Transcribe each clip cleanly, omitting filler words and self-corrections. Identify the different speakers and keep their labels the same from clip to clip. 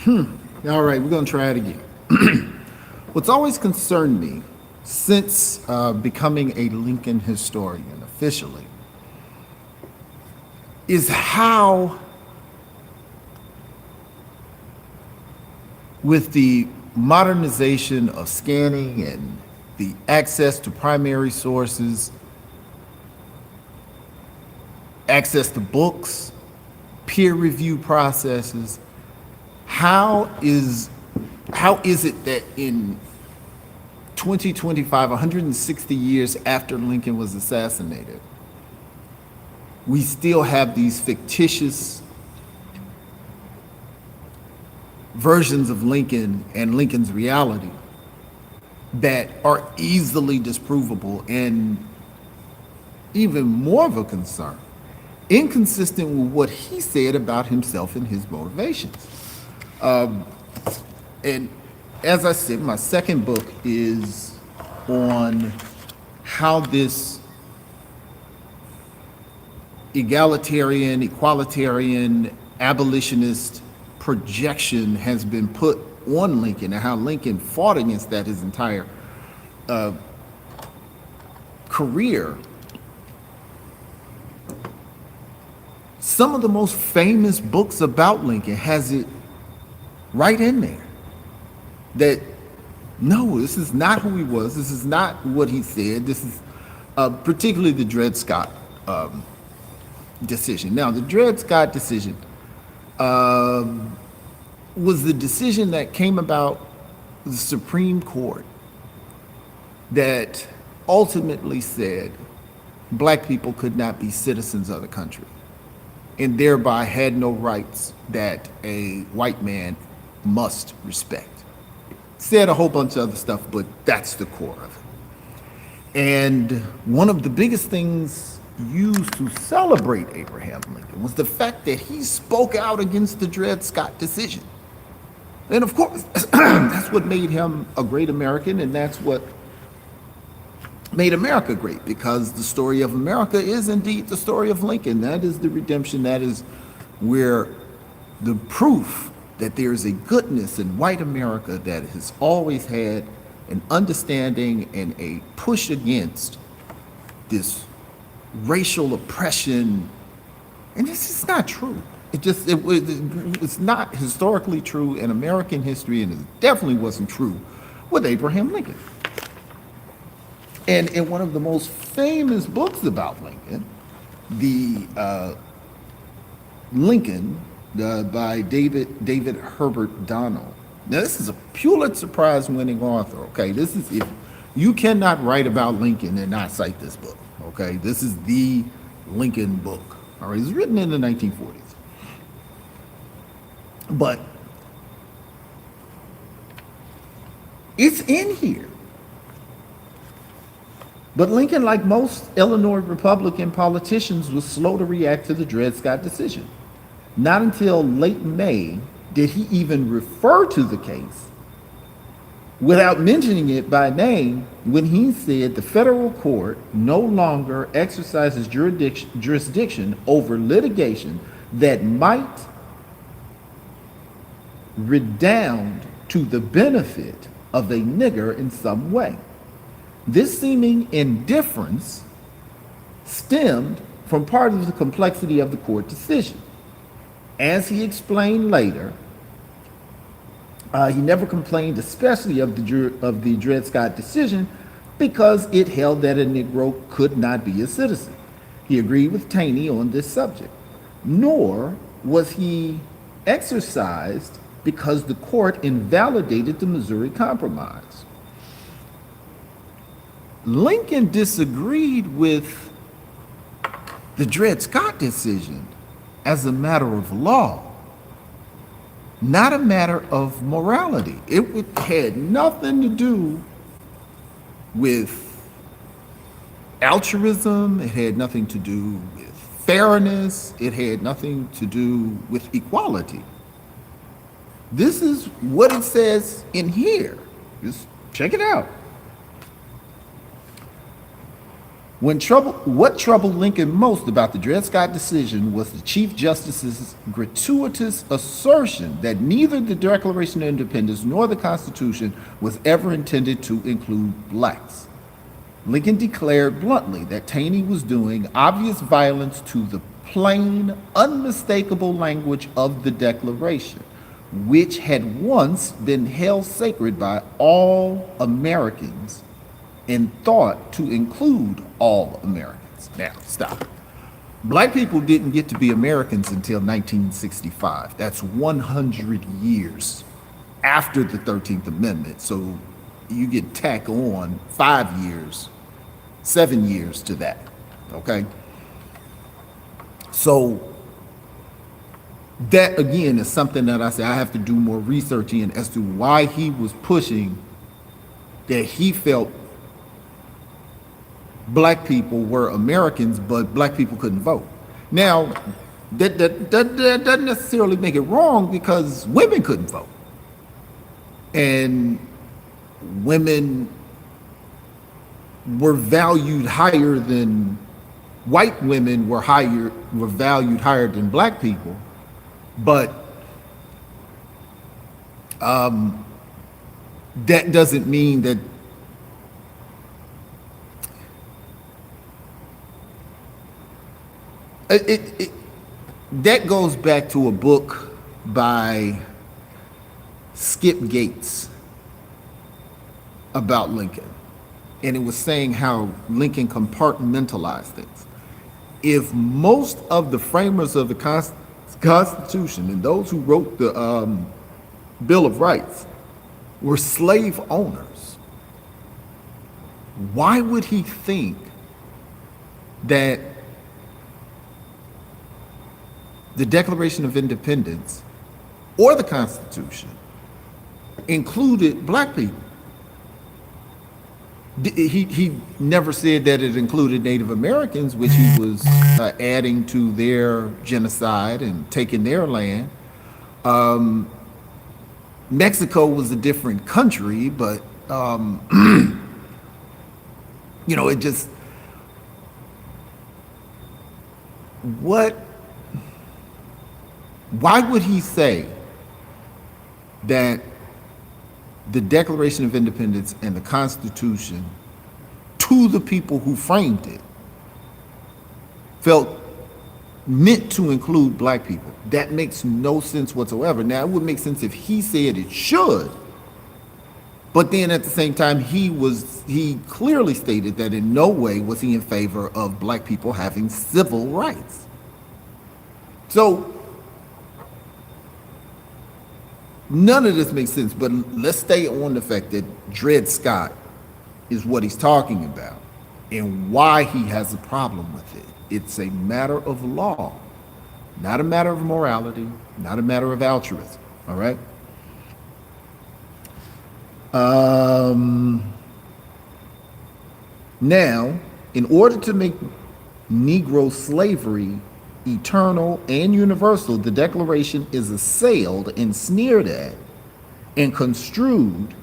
Speaker 1: All right, we're going to try it again. What's always concerned me since becoming a Lincoln historian officially is how, with the modernization of scanning and the access to primary sources, access to books, peer review processes, how is it that in 2025, 160 years after Lincoln was assassinated, we still have these fictitious versions of Lincoln and Lincoln's reality that are easily disprovable, and even more of a concern, inconsistent with what he said about himself and his motivations. And as I said, my second book is on how this egalitarian, equalitarian, abolitionist projection has been put on Lincoln, and how Lincoln fought against that his entire career. Some of the most famous books about Lincoln has it right in there that no, this is not who he was. This is not what he said. This is particularly the Dred Scott decision. Now, the Dred Scott decision was the decision that came about the Supreme Court that ultimately said black people could not be citizens of the country, and thereby had no rights that a white man must respect. Said a whole bunch of other stuff, but that's the core of it. And one of the biggest things used to celebrate Abraham Lincoln was the fact that he spoke out against the Dred Scott decision. And of course, that's what made him a great American, and that's what made America great, because the story of America is indeed the story of Lincoln. That is the redemption. That is where the proof that there is a goodness in white America that has always had an understanding and a push against this racial oppression. And this is not true. It's not historically true in American history, and it definitely wasn't true with Abraham Lincoln. And in one of the most famous books about Lincoln, the Lincoln by David Herbert Donald. Now, this is a Pulitzer Prize winning author. Okay, this is, if you cannot write about Lincoln and not cite this book. Okay, this is the Lincoln book. All right, it was written in the 1940s. But it's in here. But Lincoln, like most Illinois Republican politicians, was slow to react to the Dred Scott decision. Not until late May did he even refer to the case, without mentioning it by name, when he said the federal court no longer exercises jurisdiction over litigation that might redound to the benefit of a nigger in some way. This seeming indifference stemmed from part of the complexity of the court decision. As he explained later, he never complained especially of the Dred Scott decision because it held that a Negro could not be a citizen. He agreed with Taney on this subject. Nor was he exercised because the court invalidated the Missouri Compromise. Lincoln disagreed with the Dred Scott decision as a matter of law, not a matter of morality. It had nothing to do with altruism. It had nothing to do with fairness. It had nothing to do with equality. This is what it says in here. Just check it out. What troubled Lincoln most about the Dred Scott decision was the Chief Justice's gratuitous assertion that neither the Declaration of Independence nor the Constitution was ever intended to include blacks. Lincoln declared bluntly that Taney was doing obvious violence to the plain, unmistakable language of the Declaration, which had once been held sacred by all Americans and thought to include all Americans. Now, stop. Black people didn't get to be Americans until 1965. That's 100 years after the 13th Amendment. So you get tack on 5 years, 7 years to that, okay? So that, again, is something that I say I have to do more research in as to why he was pushing that he felt black people were Americans, but black people couldn't vote. Now, that doesn't necessarily make it wrong because women couldn't vote. And women were valued higher than white women were valued higher than black people. But that doesn't mean that that goes back to a book by Skip Gates about Lincoln. And it was saying how Lincoln compartmentalized things. If most of the framers of the Constitution and those who wrote the Bill of Rights were slave owners, why would he think that the Declaration of Independence or the Constitution included black people? He never said that it included Native Americans, which he was adding to their genocide and taking their land. Mexico was a different country, but it just, why would he say that the Declaration of Independence and the Constitution, to the people who framed it, felt meant to include black people? That makes no sense whatsoever. Now, it would make sense if he said it should, but then at the same time, he clearly stated that in no way was he in favor of black people having civil rights. So none of this makes sense, but let's stay on the fact that Dred Scott is what he's talking about and why he has a problem with it. It's a matter of law, not a matter of morality, not a matter of altruism, all right? Now, in order to make Negro slavery eternal and universal, the Declaration is assailed and sneered at and construed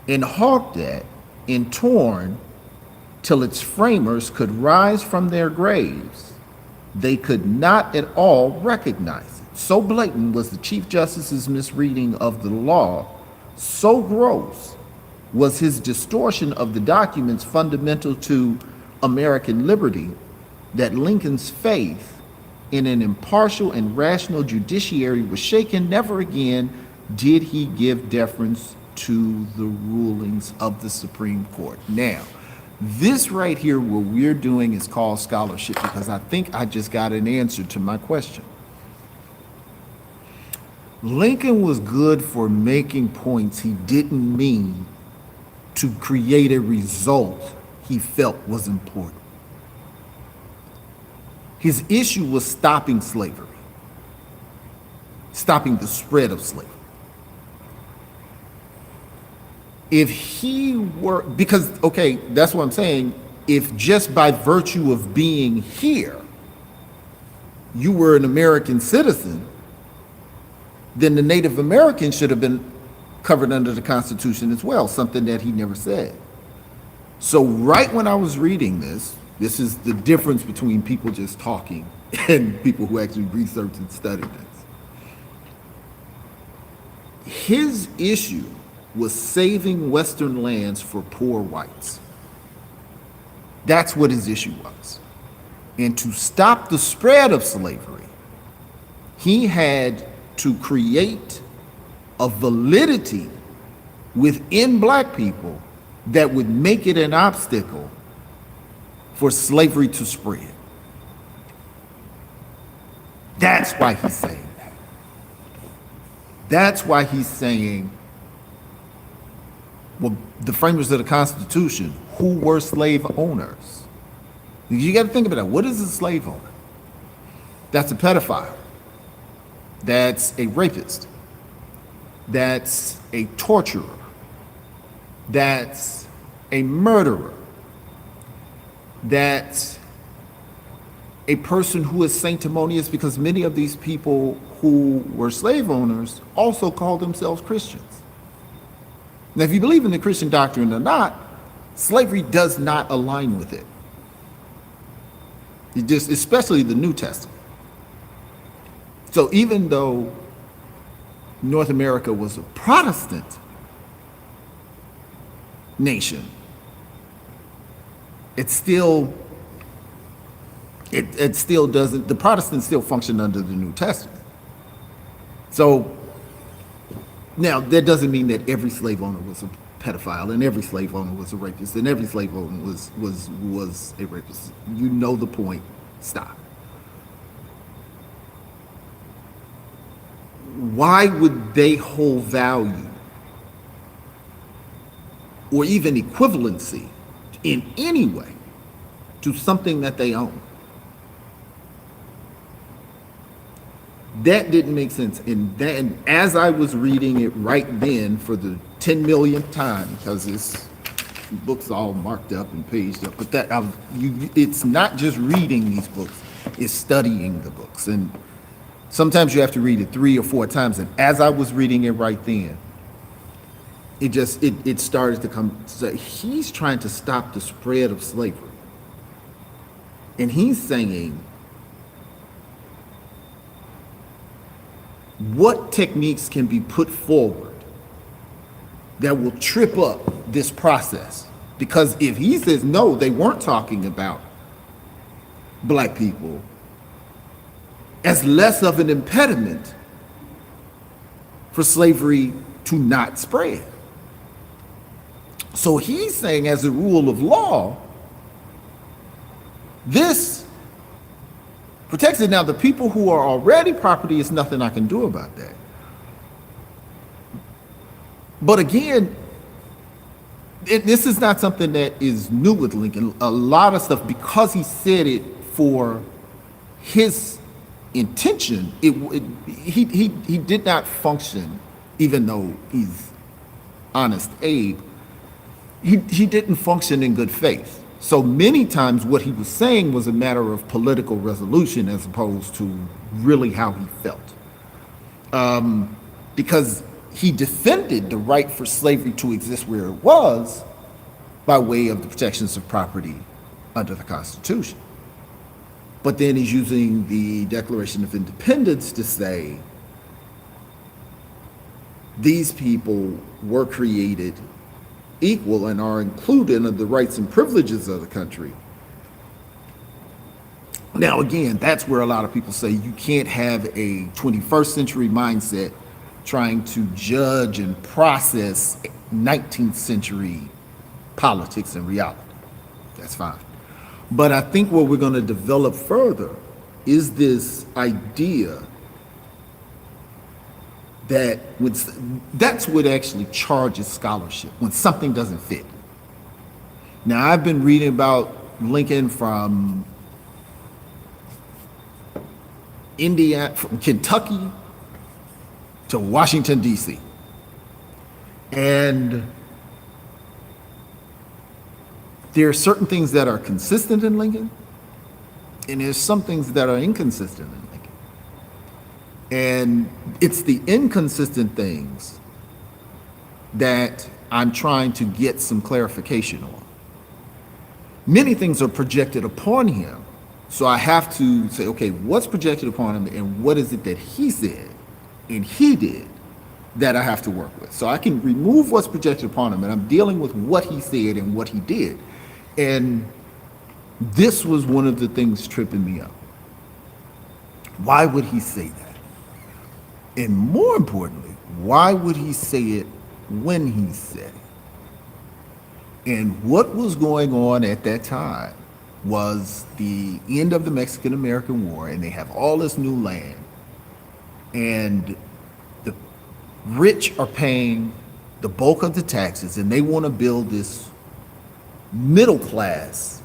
Speaker 1: and hawked at and torn till its framers could rise from their graves. They could not at all recognize it. So blatant was the Chief Justice's misreading of the law, so gross was his distortion of the documents fundamental to American liberty, that Lincoln's faith in an impartial and rational judiciary was shaken. Never again did he give deference to the rulings of the Supreme Court. Now, this right here, what we're doing is called scholarship, because I think I just got an answer to my question. Lincoln was good for making points he didn't mean to create a result he felt was important. His issue was stopping slavery, stopping the spread of slavery. If he were, because, okay, that's what I'm saying, if just by virtue of being here, you were an American citizen, then the Native Americans should have been covered under the Constitution as well, something that he never said. So right when I was reading this, This is the difference between people just talking and people who actually research and study this. His issue was saving Western lands for poor whites. That's what his issue was. And to stop the spread of slavery, he had to create a validity within black people that would make it an obstacle for slavery to spread. That's why he's saying that. That's why he's saying, well, the framers of the Constitution, who were slave owners? You got to think about that. What is a slave owner? That's a pedophile. That's a rapist. That's a torturer. That's a murderer. That's a person who is sanctimonious, because many of these people who were slave owners also called themselves Christians. Now, if you believe in the Christian doctrine or not, slavery does not align with it. It just, especially the New Testament. So even though North America was a Protestant nation, it still doesn't, the Protestants still function under the New Testament. So now that doesn't mean that every slave owner was a pedophile and every slave owner was a rapist and every slave owner was a rapist. You know the point. Stop. Why would they hold value or even equivalency in any way to something that they own? That didn't make sense. And as I was reading it right then for the 10 millionth time, because this book's all marked up and paged up, but it's not just reading these books, it's studying the books. And sometimes you have to read it 3 or 4 times. And as I was reading it right then, it started to come. So he's trying to stop the spread of slavery. And he's saying, what techniques can be put forward that will trip up this process? Because if he says, no, they weren't talking about black people as less of an impediment for slavery to not spread. So he's saying, as a rule of law, this protects it. Now, the people who are already property, is nothing I can do about that. But again, this is not something that is new with Lincoln. A lot of stuff, because he said it for his intention, he did not function, even though he's honest Abe, he didn't function in good faith. So many times what he was saying was a matter of political resolution as opposed to really how he felt. Because he defended the right for slavery to exist where it was by way of the protections of property under the Constitution. But then he's using the Declaration of Independence to say these people were created equal and are included in the rights and privileges of the country. Now, again, that's where a lot of people say you can't have a 21st century mindset trying to judge and process 19th century politics and reality. That's fine. But I think what we're going to develop further is this idea that that's what actually charges scholarship, when something doesn't fit. Now, I've been reading about Lincoln from from Kentucky to Washington, D.C. And there are certain things that are consistent in Lincoln, and there's some things that are inconsistent in Lincoln. And it's the inconsistent things that I'm trying to get some clarification on. many things are projected upon him. So I have to say, okay, what's projected upon him and what is it that he said and he did that I have to work with? So I can remove what's projected upon him and I'm dealing with what he said and what he did. And this was one of the things tripping me up. Why would he say that? And more importantly, why would he say it when he said it? And what was going on at that time was the end of the Mexican-American War, and they have all this new land. And the rich are paying the bulk of the taxes, and they want to build this middle class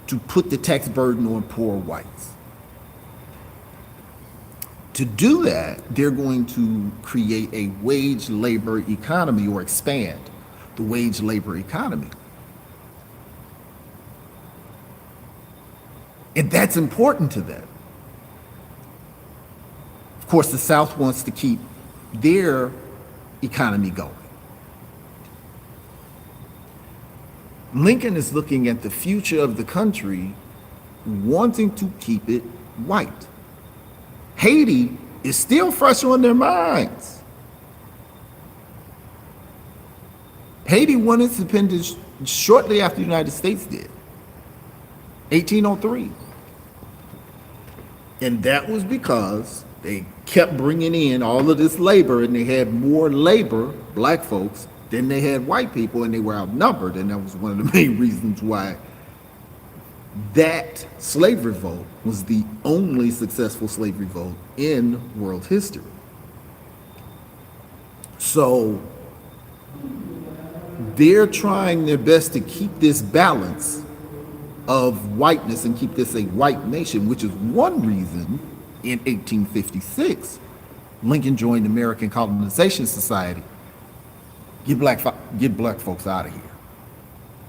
Speaker 1: to put the tax burden on poor whites. To do that, they're going to create a wage labor economy or expand the wage labor economy. And that's important to them. Of course, the South wants to keep their economy going. Lincoln is looking at the future of the country, wanting to keep it white. Haiti is still fresh on their minds. Haiti won its independence shortly after the United States did, 1803. And that was because they kept bringing in all of this labor, and they had more labor, black folks, than they had white people, and they were outnumbered. And that was one of the main reasons why that slave revolt was the only successful slave revolt in world history. So they're trying their best to keep this balance of whiteness and keep this a white nation, which is one reason in 1856 Lincoln joined the American Colonization Society. Get black folks out of here.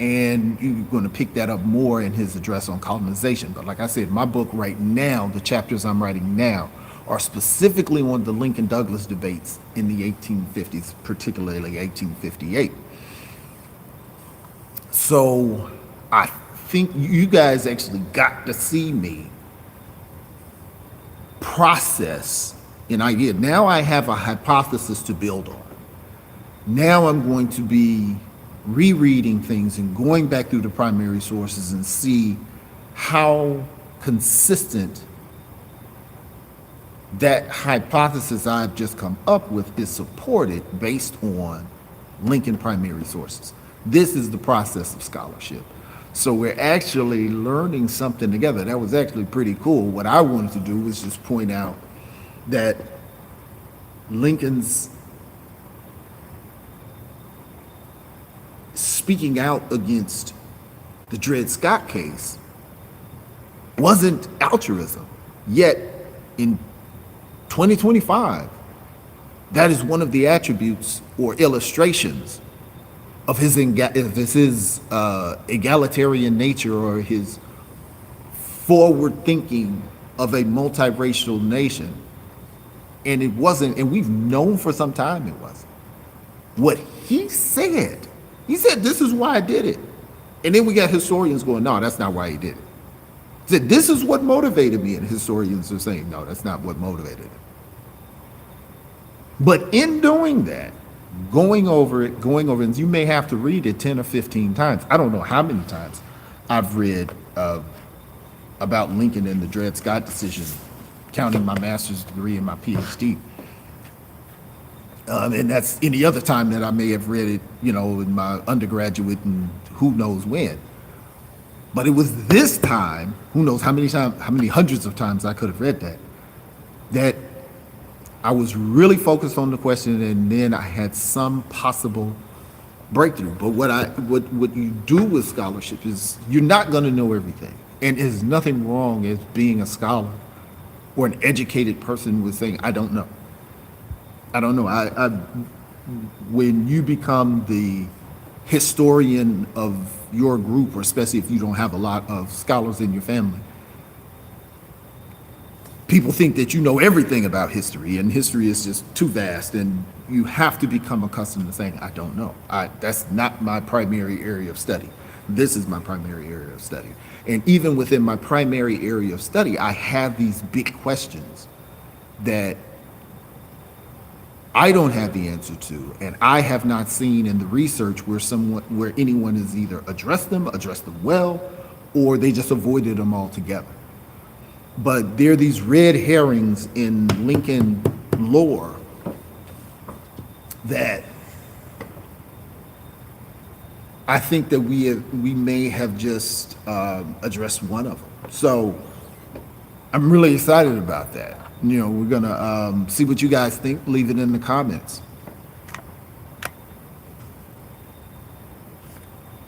Speaker 1: And you're going to pick that up more in his address on colonization. But like I said, my book right now, the chapters I'm writing now, are specifically on the Lincoln-Douglas debates in the 1850s, particularly 1858. So I think you guys actually got to see me process an idea. Now I have a hypothesis to build on. Now I'm going to be rereading things and going back through the primary sources and see how consistent that hypothesis I've just come up with is supported based on Lincoln primary sources. This is the process of scholarship. So we're actually learning something together. That was actually pretty cool. What I wanted to do was just point out that Lincoln's speaking out against the Dred Scott case wasn't altruism. Yet in 2025, that is one of the attributes or illustrations of his egalitarian nature or his forward thinking of a multiracial nation. And it wasn't, and we've known for some time it wasn't. What he said, this is why I did it. And then we got historians going, no, that's not why he did it. He said, this is what motivated me. And historians are saying, no, that's not what motivated it. But in doing that, going over it, and you may have to read it 10 or 15 times. I don't know how many times I've read about Lincoln and the Dred Scott decision, counting my master's degree and my PhD. And that's any other time that I may have read it, in my undergraduate and who knows when. But it was this time, who knows how many hundreds of times I could have read that I was really focused on the question, and then I had some possible breakthrough. But what you do with scholarship is you're not going to know everything. And there's nothing wrong as being a scholar or an educated person with saying, I don't know. I don't know. When you become the historian of your group, or especially if you don't have a lot of scholars in your family, people think that you know everything about history, and history is just too vast, and you have to become accustomed to saying, I don't know. That's not my primary area of study. This is my primary area of study. And even within my primary area of study, I have these big questions that I don't have the answer to, and I have not seen in the research where anyone has either addressed them well, or they just avoided them altogether. But there are these red herrings in Lincoln lore that I think that we may have just addressed one of them. So I'm really excited about that. You know, we're gonna see what you guys think. Leave it in the comments.